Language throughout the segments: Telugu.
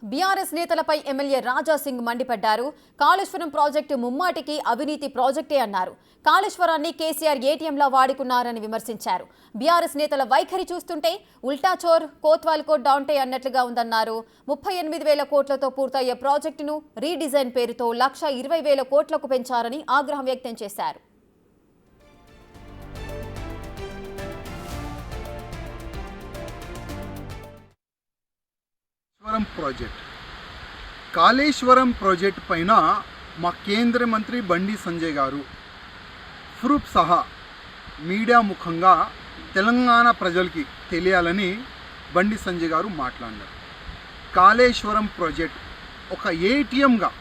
బీఆర్ఎస్ నేతలపై ఎమ్మెల్యే రాజా సింగ్ మండిపడ్డారు. కాళేశ్వరం ప్రాజెక్టు ముమ్మాటికి అవినీతి ప్రాజెక్టే అన్నారు. కాళేశ్వరాన్ని కేసీఆర్ ఏటీఎంలా వాడుకున్నారని విమర్శించారు. బీఆర్ఎస్ నేతల వైఖరి చూస్తుంటే ఉల్టా చోర్ కోత్వాల్ కో డౌంటే అన్నట్లుగా ఉందన్నారు. 38,000 కోట్లతో పూర్తయ్యే ప్రాజెక్టును రీడిజైన్ పేరుతో 1,20,000 కోట్లకు పెంచారని ఆగ్రహం వ్యక్తం చేశారు. కాళేశ్వరం ప్రాజెక్ట్ పైన మా కేంద్ర మంత్రి బండి సంజయ్ గారు ప్రూఫ్ సహా మీడియా ముఖంగా తెలంగాణ ప్రజలకి తెలియాలని బండి సంజయ్ గారు మాట్లాడారు. కాళేశ్వరం ప్రాజెక్ట్ ఒక ఏటీఎంగా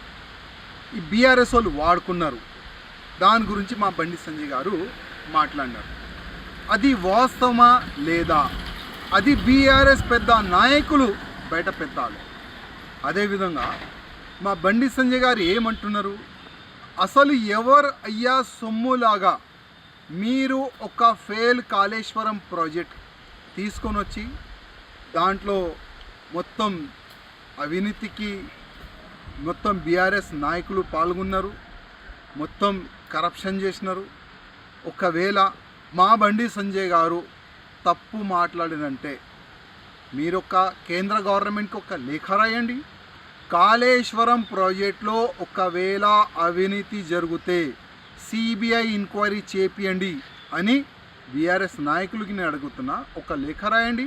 ఈ బీఆర్ఎస్ వాళ్ళు వాడుకున్నారు. దాని గురించి మా బండి సంజయ్ గారు మాట్లాడారు. అది వాస్తవమా లేదా అది బీఆర్ఎస్ పెద్ద నాయకులు బయట పెట్టాలి. అదేవిధంగా మా బండి సంజయ్ గారు ఏమంటున్నారు, అసలు ఎవరు అయ్యా సొమ్ములాగా మీరు ఒక ఫెయిల్ కాళేశ్వరం ప్రాజెక్ట్ తీసుకొని వచ్చి దాంట్లో మొత్తం అవినీతికి మొత్తం బీఆర్ఎస్ నాయకులు పాల్గొన్నారు, మొత్తం కరప్షన్ చేసినారు. ఒకవేళ మా బండి సంజయ్ గారు తప్పు మాట్లాడినంటే మీరొక కేంద్ర గవర్నమెంట్కి ఒక లేఖ రాయండి. కాళేశ్వరం ప్రాజెక్టులో ఒకవేళ అవినీతి జరిగితే సిబిఐ ఎంక్వైరీ చేపియండి అని బీఆర్ఎస్ నాయకులకి నేను అడుగుతున్నా. ఒక లేఖ రాయండి.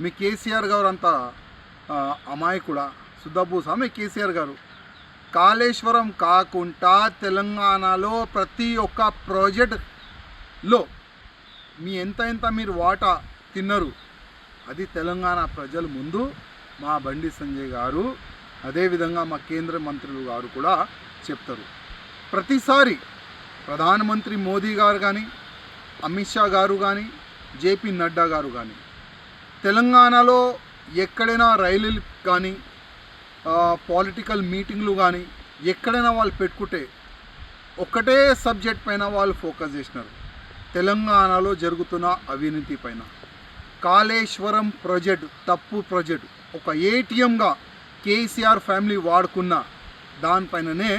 మీ కేసీఆర్ గారు అంత అమాయకుడా సుద్దబూసా? మీ కేసీఆర్ గారు కాళేశ్వరం కాకుండా తెలంగాణలో ప్రతి ఒక్క ప్రాజెక్టులో మీ ఎంత మీరు వాటా తిన్నారు అది తెలంగాణ ప్రజల ముందు మా బండి సంజయ్ గారు అదేవిధంగా మా కేంద్ర మంత్రులు గారు కూడా చెప్తారు. ప్రతిసారి ప్రధానమంత్రి మోదీ గారు కానీ అమిత్ షా గారు కానీ జేపీ నడ్డా గారు కానీ తెలంగాణలో ఎక్కడైనా రైలులు కానీ పొలిటికల్ మీటింగ్లు కానీ ఎక్కడైనా వాళ్ళు పెట్టుకుంటే ఒకటే సబ్జెక్ట్ పైన వాళ్ళు ఫోకస్ చేసినారు, తెలంగాణలో జరుగుతున్న అవినీతి పైన. కాళేశ్వరం ప్రాజెక్ట్ తప్పు ప్రాజెక్ట్, ఒక ఏటీఎంగా కేసీఆర్ ఫ్యామిలీ వాడుకున్న దానిపైననే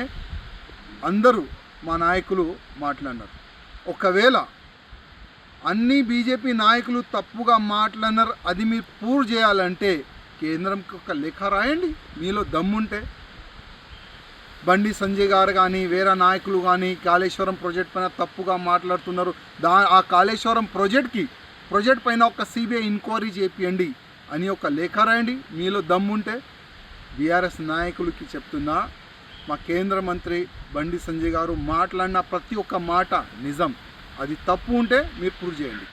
అందరూ మా నాయకులు మాట్లాడినారు. ఒకవేళ అన్ని బీజేపీ నాయకులు తప్పుగా మాట్లాడినారు, అది మీరు ప్రూవ్ చేయాలంటే కేంద్రంకి ఒక లేఖ రాయండి. మీలో దమ్ముంటే బండి సంజయ్ గారు కానీ వేరే నాయకులు కానీ కాళేశ్వరం ప్రాజెక్ట్ పైన తప్పుగా మాట్లాడుతున్నారు, ఆ కాళేశ్వరం ప్రాజెక్ట్ పైన ఒక సిబిఐ ఎంక్వైరీ చేపియండి అని ఒక లేఖ రాయండి. మీలో దమ్ముంటే బీఆర్ఎస్ నాయకులకి చెప్తున్నా, మా కేంద్ర మంత్రి బండి సంజయ్ గారు మాట్లాడిన ప్రతి ఒక్క మాట నిజం. అది తప్పు ఉంటే మీరు ప్రూవ్ చేయండి.